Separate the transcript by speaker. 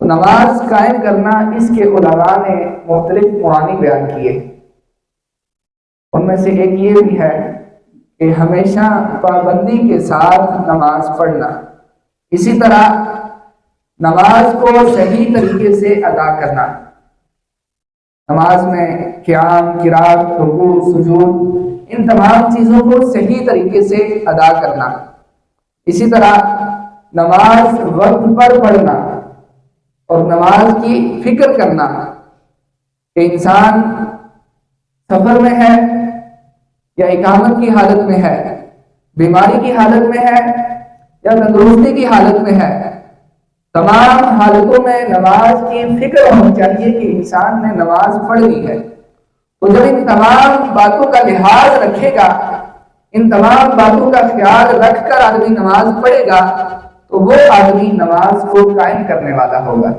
Speaker 1: نماز قائم کرنا اس کے علماء نے مختلف معانی بیان کیے، ان میں سے ایک یہ بھی ہے کہ ہمیشہ پابندی کے ساتھ نماز پڑھنا، اسی طرح نماز کو صحیح طریقے سے ادا کرنا، نماز میں قیام، قرات، رکوع، سجود، ان تمام چیزوں کو صحیح طریقے سے ادا کرنا، اسی طرح نماز وقت پر پڑھنا اور نماز کی فکر کرنا کہ انسان سفر میں ہے یا اقامت کی حالت میں ہے، بیماری کی حالت میں ہے یا تندرستی کی حالت میں ہے، تمام حالتوں میں نماز کی فکر ہونی چاہیے کہ انسان نے نماز پڑھنی ہے۔ تو جب ان تمام باتوں کا لحاظ رکھے گا، ان تمام باتوں کا خیال رکھ کر آدمی نماز پڑھے گا تو وہ آدمی نماز کو قائم کرنے والا ہوگا۔